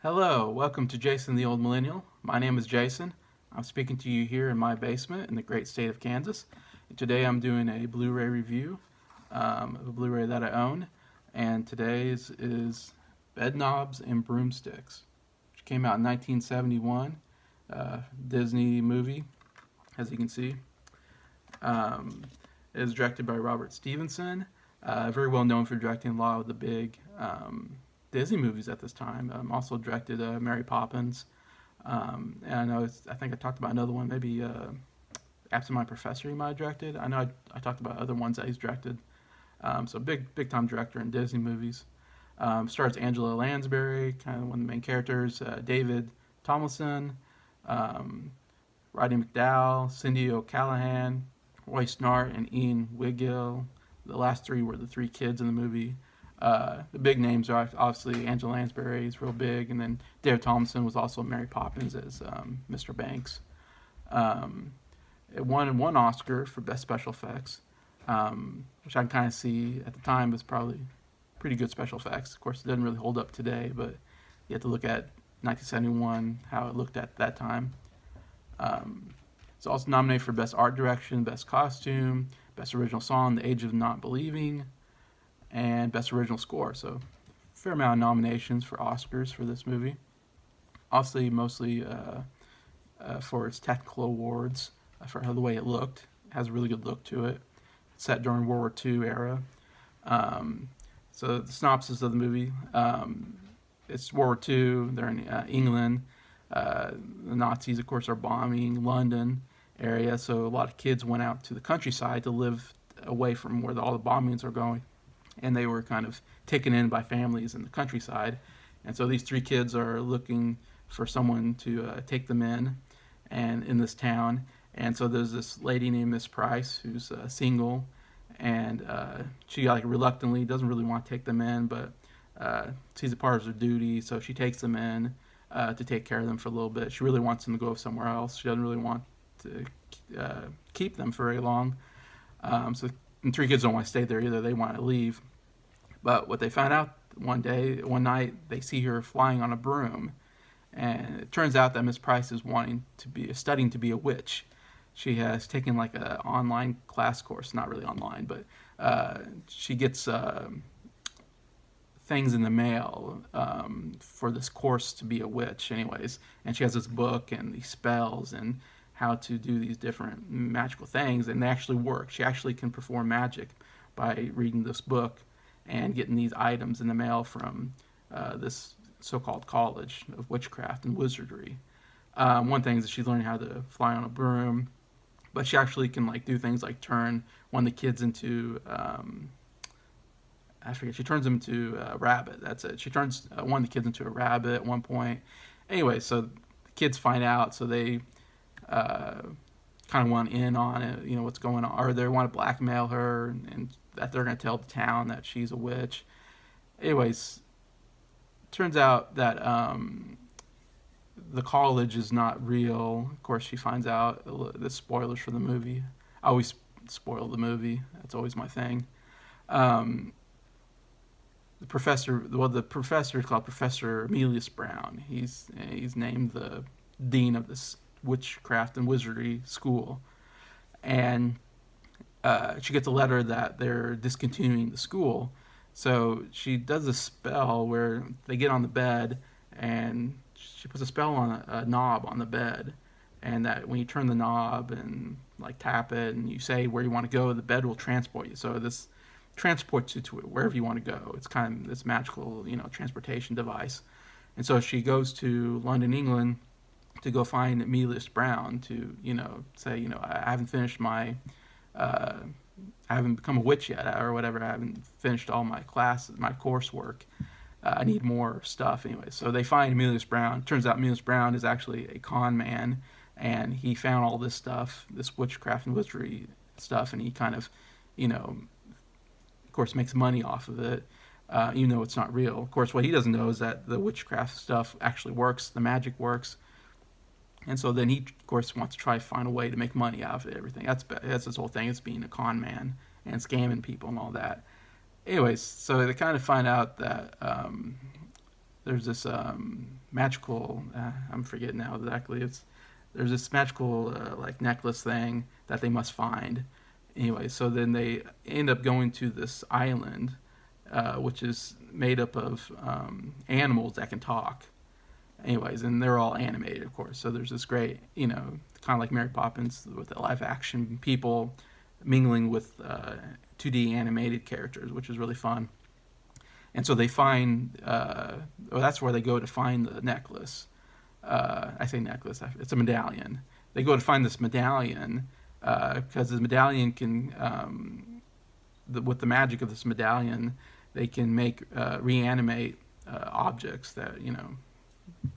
Hello, welcome to Jason the Old Millennial. My name is Jason. I'm speaking to you here in my basement in the great state of Kansas. Today I'm doing a Blu-ray review of a Blu-ray that I own, and today's is Bedknobs and Broomsticks, which came out in 1971. Disney movie, as you can see. Um, it is directed by Robert Stevenson, very well known for directing a lot of the big Disney movies at this time. Also directed Mary Poppins. And I think I talked about another one, maybe Absent My Professor he might have directed. I know I talked about other ones that he's directed. So big time director in Disney movies. Stars Angela Lansbury, kind of one of the main characters. David Tomlinson, Roddy McDowall, Cindy O'Callaghan, Roy Snart, and Ian Wigill. The last three were the three kids in the movie. The big names are obviously Angela Lansbury is real big, and then David Tomlinson was also Mary Poppins as Mr. Banks. It won one Oscar for Best Special Effects, which I can kind of see at the time was probably pretty good special effects. Of course, it doesn't really hold up today, but you have to look at 1971, how it looked at that time. It's also nominated for Best Art Direction, Best Costume, Best Original Song, The Age of Not Believing, and Best Original Score. So, fair amount of nominations for Oscars for this movie. Obviously, mostly for its technical awards, for the way it looked. It has a really good look to it. It's set during World War II era. So, the synopsis of the movie, it's World War II. They're in England. The Nazis, of course, are bombing London area. So, a lot of kids went out to the countryside to live away from where all the bombings are going. And they were kind of taken in by families in the countryside. And so these three kids are looking for someone to take them in this town. And so there's this lady named Miss Price who's single, and she like reluctantly doesn't really want to take them in, but sees it part of her duty, so she takes them in to take care of them for a little bit. She really wants them to go somewhere else. She doesn't really want to keep them for very long. So the three kids don't want to stay there either. They want to leave. But what they found out one night, they see her flying on a broom. And it turns out that Miss Price is studying to be a witch. She has taken like an online class course, not really online, but she gets things in the mail for this course to be a witch anyways. And she has this book and these spells and how to do these different magical things, and they actually work. She actually can perform magic by reading this book and getting these items in the mail from this so-called college of witchcraft and wizardry. One thing is that she's learning how to fly on a broom, but she actually can like do things like turn one of the kids into I forget. She turns him into a rabbit. That's it. She turns one of the kids into a rabbit at one point. Anyway, so the kids find out, so they kind of want in on it, what's going on, or they want to blackmail her, and that they're going to tell the town that she's a witch. Anyways, turns out that the college is not real. Of course, she finds out the spoilers for the movie. I always spoil the movie. That's always my thing. The professor is called Professor Emilius Brown. He's named the dean of this witchcraft and wizardry school, and she gets a letter that they're discontinuing the school. So she does a spell where they get on the bed, and she puts a spell on a knob on the bed, and that when you turn the knob and like tap it and you say where you want to go, the bed will transport you. So this transports you to it wherever you want to go. It's kind of this magical transportation device. And so she goes to London, England, to go find Emilius Brown to, say, I haven't finished I haven't become a witch yet, or whatever. I haven't finished all my classes, my coursework. I need more stuff anyway. So they find Emilius Brown. Turns out Emilius Brown is actually a con man, and he found all this stuff, this witchcraft and wizardry stuff, and he kind of, of course, makes money off of it, even though it's not real. Of course, what he doesn't know is that the witchcraft stuff actually works, the magic works. And so then he, of course, wants to try to find a way to make money out of it, everything. That's his whole thing, is being a con man and scamming people and all that. Anyways, so they kind of find out that there's this magical. I'm forgetting now exactly. There's this magical like necklace thing that they must find. Anyway, so then they end up going to this island, which is made up of animals that can talk. Anyways, and they're all animated, of course. So there's this great, kind of like Mary Poppins with the live action people mingling with 2D animated characters, which is really fun. And so they find, that's where they go to find the necklace. I say necklace, it's a medallion. They go to find this medallion because the medallion can, with the magic of this medallion, they can reanimate objects that,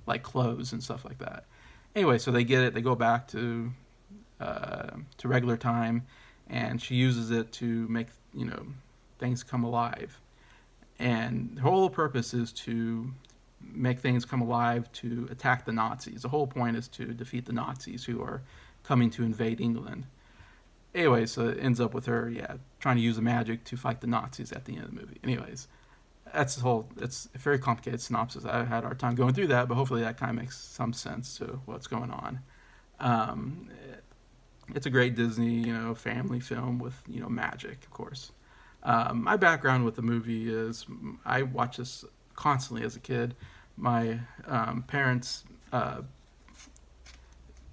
like clothes and stuff like that. Anyway, so they get it, they go back to regular time, and she uses it to make, things come alive. And her whole purpose is to make things come alive to attack the Nazis. The whole point is to defeat the Nazis who are coming to invade England. Anyway, so it ends up with her, trying to use the magic to fight the Nazis at the end of the movie. Anyways, it's a very complicated synopsis. I had a hard time going through that, but hopefully that kind of makes some sense to what's going on. It's a great Disney, family film with, magic, of course. My background with the movie is I watched this constantly as a kid. My parents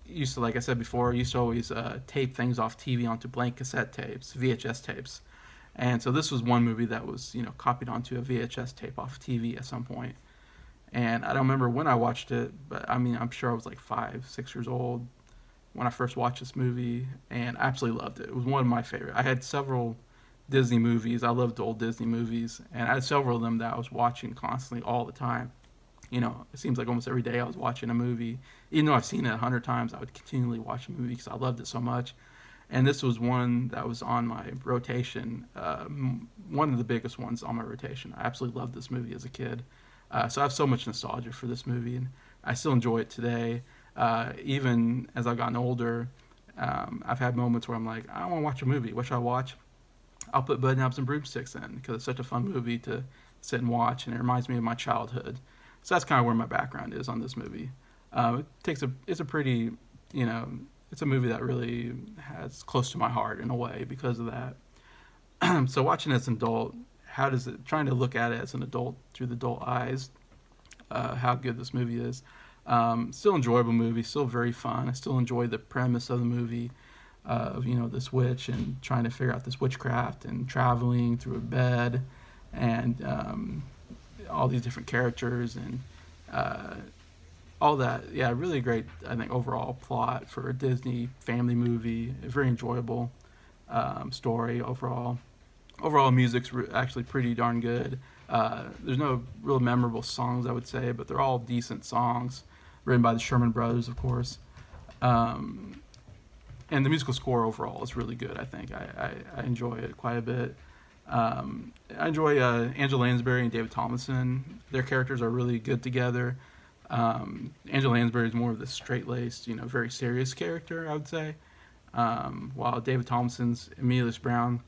used to, like I said before, used to always tape things off TV onto blank cassette tapes, VHS tapes. And so this was one movie that was, copied onto a VHS tape off TV at some point. And I don't remember when I watched it, but I'm sure I was like 5, 6 years old when I first watched this movie, and I absolutely loved it. It was one of my favorite. I had several Disney movies. I loved old Disney movies, and I had several of them that I was watching constantly all the time. It seems like almost every day I was watching a movie. Even though I've seen it 100 times, I would continually watch a movie because I loved it so much. And this was one that was on my rotation, one of the biggest ones on my rotation. I absolutely loved this movie as a kid. So I have so much nostalgia for this movie, and I still enjoy it today. Even as I've gotten older, I've had moments where I'm like, I want to watch a movie. What should I watch? I'll put Bedknobs and Broomsticks in because it's such a fun movie to sit and watch, and it reminds me of my childhood. So that's kind of where my background is on this movie. It's a pretty, it's a movie that really has close to my heart in a way because of that. So watching it as an adult, trying to look at it as an adult through the adult eyes, how good this movie is. Still enjoyable movie, still very fun. I still enjoy the premise of the movie of, this witch and trying to figure out this witchcraft and traveling through a bed and all these different characters and all that. Yeah, really great, I think, overall plot for a Disney family movie. A very enjoyable story overall. Overall, music's actually pretty darn good. There's no real memorable songs, I would say, but they're all decent songs, written by the Sherman Brothers, of course. And the musical score overall is really good, I think. I enjoy it quite a bit. I enjoy Angela Lansbury and David Tomlinson. Their characters are really good together. Angela Lansbury is more of the straight-laced, very serious character, I would say. While David Tomlinson's Emilius Brown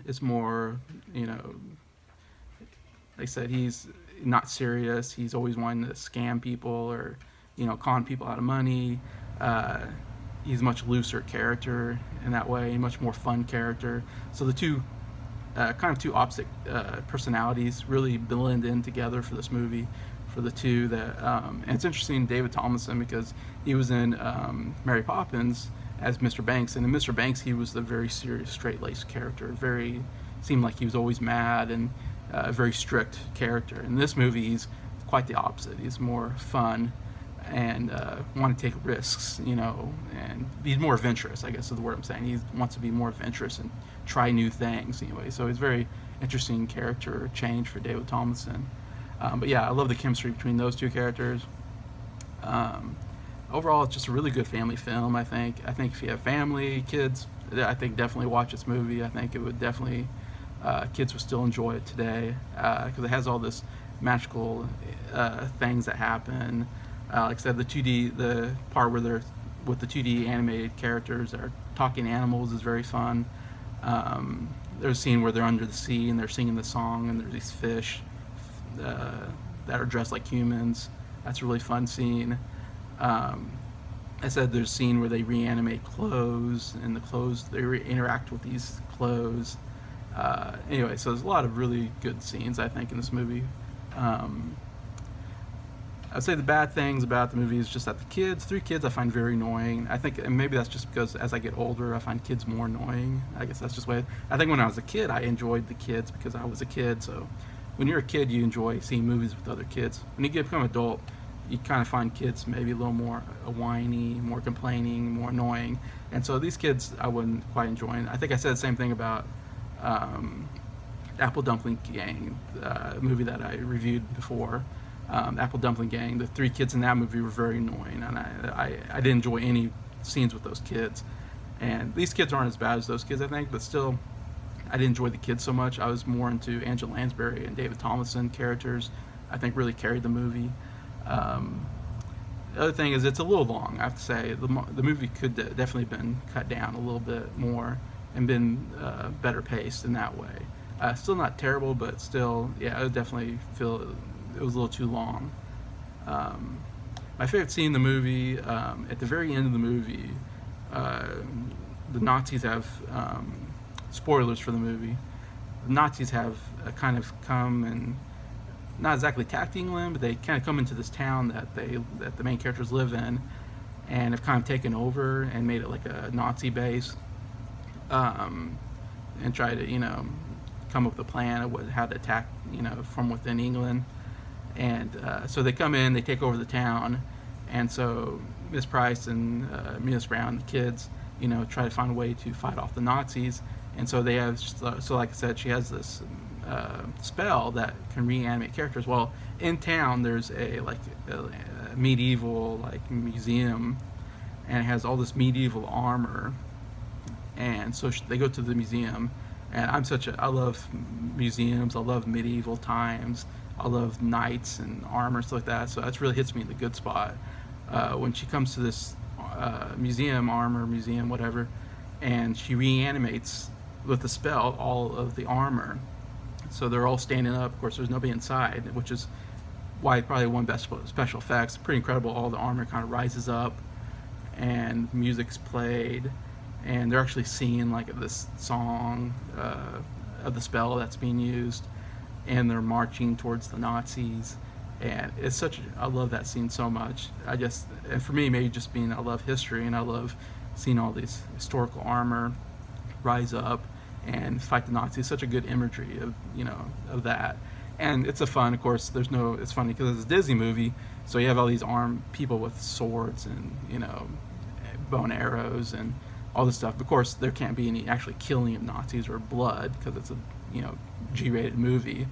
is more, like I said, he's not serious. He's always wanting to scam people or, con people out of money. He's a much looser character in that way, a much more fun character. So the two, kind of two opposite personalities really blend in together for this movie, for the two that, and it's interesting, David Tomlinson, because he was in Mary Poppins as Mr. Banks, and in Mr. Banks he was the very serious, straight-laced character, seemed like he was always mad and a very strict character. In this movie he's quite the opposite. He's more fun and want to take risks, and he's more adventurous, I guess is the word I'm saying. He wants to be more adventurous and try new things anyway. So he's a very interesting character change for David Tomlinson. But yeah, I love the chemistry between those two characters. Overall, it's just a really good family film, I think. I think if you have family, kids, I think definitely watch this movie. I think it would definitely, kids would still enjoy it today because it has all this magical things that happen. Like I said, the part where they're with the 2D animated characters that are talking animals is very fun. There's a scene where they're under the sea and they're singing the song, and there's these fish that are dressed like humans. That's a really fun scene. Um, I said there's a scene where they reanimate clothes, and the clothes they interact with these clothes. Anyway, so there's a lot of really good scenes I think in this movie. Um, I'd say the bad things about the movie is just that the kids, three kids, I find very annoying. I think, and maybe that's just because as I get older, I find kids more annoying. I guess that's just way. I think when I was a kid, I enjoyed the kids because I was a kid. So when you're a kid, you enjoy seeing movies with other kids. When you become an adult, you kind of find kids maybe a little more whiny, more complaining, more annoying. And so these kids, I wouldn't quite enjoy. I think I said the same thing about um, Apple Dumpling Gang, movie that I reviewed before. Apple Dumpling Gang, the three kids in that movie were very annoying, and I didn't enjoy any scenes with those kids. And these kids aren't as bad as those kids, I think, but still, I didn't enjoy the kids so much. I was more into Angela Lansbury and David Tomlinson characters. I think really carried the movie. Um, the other thing is it's a little long. I have to say the movie could definitely been cut down a little bit more and been better paced in that way. Still not terrible, but still, yeah, I would definitely feel it was a little too long. Um, my favorite scene in the movie, at the very end of the movie, uh, the Nazis have spoilers for the movie. The Nazis have kind of come and not exactly attacked England, but they kind of come into this town that the main characters live in, and have kind of taken over and made it like a Nazi base, and try to come up with a plan of how to attack from within England. And so they come in, they take over the town, and so Miss Price and Miss Brown, the kids, try to find a way to fight off the Nazis. And so they have, so like I said, she has this spell that can reanimate characters. Well, in town there's a medieval museum, and it has all this medieval armor. And so they go to the museum, and I love museums. I love medieval times. I love knights and armor, stuff like that. So that really hits me in the good spot. When she comes to this armor museum, whatever, and she reanimates with the spell all of the armor. So they're all standing up. Of course, there's nobody inside, which is why probably one best special effects. Pretty incredible. All the armor kind of rises up, and music's played, and they're actually singing this song of the spell that's being used, and they're marching towards the Nazis. And it's I love that scene so much. And for me, maybe just being, I love history, and I love seeing all these historical armor rise up and fight the Nazis. Such a good imagery of that. And it's of course, it's funny because it's a Disney movie, so you have all these armed people with swords and, bow and arrows and all this stuff. Of course, there can't be any actually killing of Nazis or blood because it's a, G-rated movie.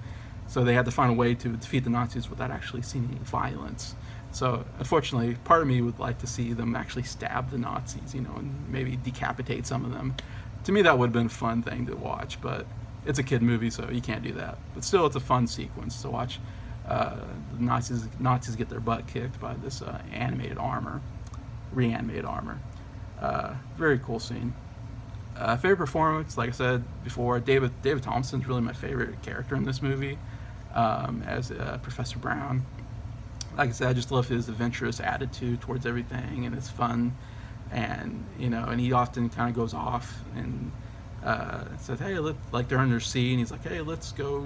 So they had to find a way to defeat the Nazis without actually seeing any violence. So unfortunately, part of me would like to see them actually stab the Nazis, and maybe decapitate some of them. To me, that would have been a fun thing to watch, but it's a kid movie, so you can't do that. But still, it's a fun sequence to watch. The Nazis get their butt kicked by this reanimated armor. Very cool scene. Favorite performance, like I said before, David Thompson's really my favorite character in this movie, as Professor Brown. Like I said, I just love his adventurous attitude towards everything, and it's fun, and and he often kind of goes off and says, "Hey, they're under sea," and he's like, "Hey, let's go,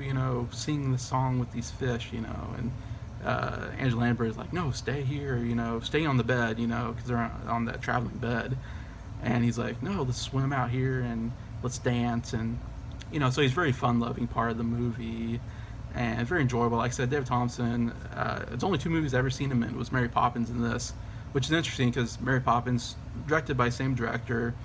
sing the song with these fish," and Angela Lansbury's like, "No, stay here, stay on the bed, because they're on that traveling bed." And he's like, "No, let's swim out here and let's dance." And, so he's a very fun-loving part of the movie and very enjoyable. Like I said, David Thompson, it's only two movies I've ever seen him in. It was Mary Poppins and this, which is interesting because Mary Poppins, directed by the same director,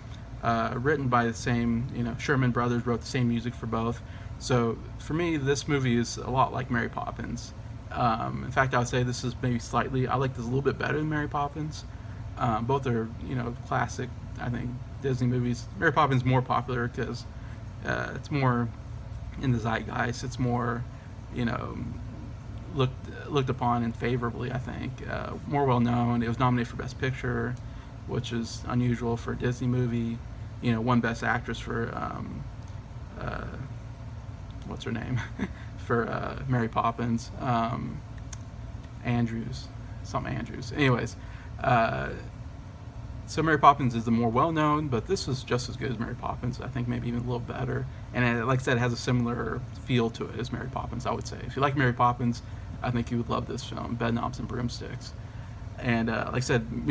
written by the same, Sherman Brothers wrote the same music for both. So for me, this movie is a lot like Mary Poppins. In fact, I would say this is maybe I like this a little bit better than Mary Poppins. Both are, classic, I think, Disney movies. Mary Poppins more popular because it's more in the zeitgeist. It's more, looked upon and favorably, I think. More well known. It was nominated for Best Picture, which is unusual for a Disney movie. Won Best Actress for what's her name for Mary Poppins, Andrews. some Andrews. Anyways, so Mary Poppins is the more well-known, but this was just as good as Mary Poppins. I think maybe even a little better. And like I said, it has a similar feel to it as Mary Poppins, I would say. If you like Mary Poppins, I think you would love this film, Bedknobs and Broomsticks. And like I said,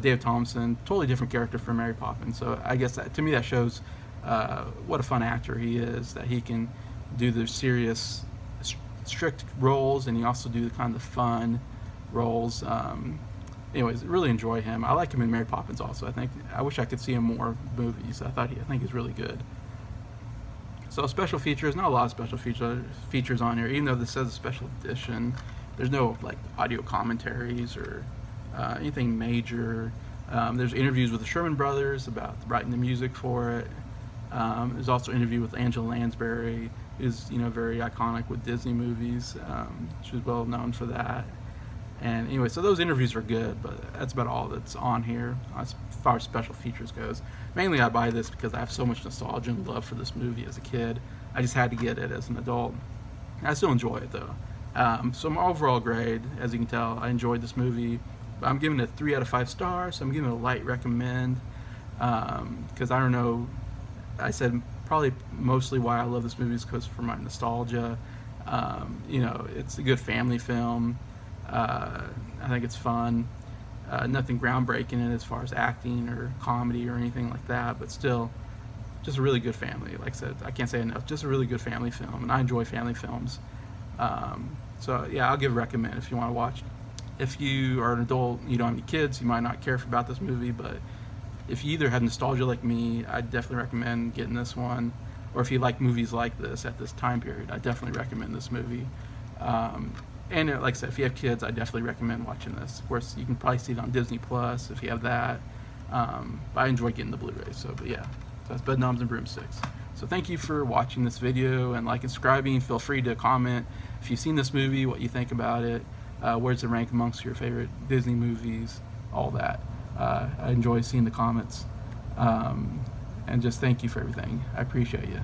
Dave Thompson, totally different character from Mary Poppins. So I guess to me that shows what a fun actor he is, that he can do the serious, strict roles, and he also do the kind of fun roles. Anyways, really enjoy him. I like him in Mary Poppins also. I wish I could see him more movies. I think he's really good. So special features, not a lot of special features on here. Even though this says a special edition, there's no like audio commentaries or anything major. There's interviews with the Sherman Brothers about writing the music for it. There's also an interview with Angela Lansbury, who's very iconic with Disney movies. She was well known for that. And anyway, so those interviews are good, but that's about all that's on here as far as special features goes. Mainly I buy this because I have so much nostalgia and love for this movie as a kid. I just had to get it as an adult. I still enjoy it though. So my overall grade, as you can tell, I enjoyed this movie. I'm giving it 3 out of 5 stars, so I'm giving it a light recommend. Because I don't know, I said probably mostly why I love this movie is because for my nostalgia. It's a good family film. I think it's fun. Nothing groundbreaking in it as far as acting or comedy or anything like that, but still just a really good family. Like I said, I can't say enough, just a really good family film, and I enjoy family films. So yeah, I'll give a recommend if you want to watch. If you are an adult, you don't have any kids, you might not care about this movie, but if you either have nostalgia like me, I'd definitely recommend getting this one. Or if you like movies like this at this time period, I definitely recommend this movie. And like I said, if you have kids, I definitely recommend watching this. Of course, you can probably see it on Disney Plus if you have that. But I enjoy getting the Blu-ray. So that's Bedknobs and Broomsticks. So thank you for watching this video, and like and subscribing. Feel free to comment if you've seen this movie, what you think about it, where does it rank amongst your favorite Disney movies, all that. I enjoy seeing the comments. And just thank you for everything. I appreciate you.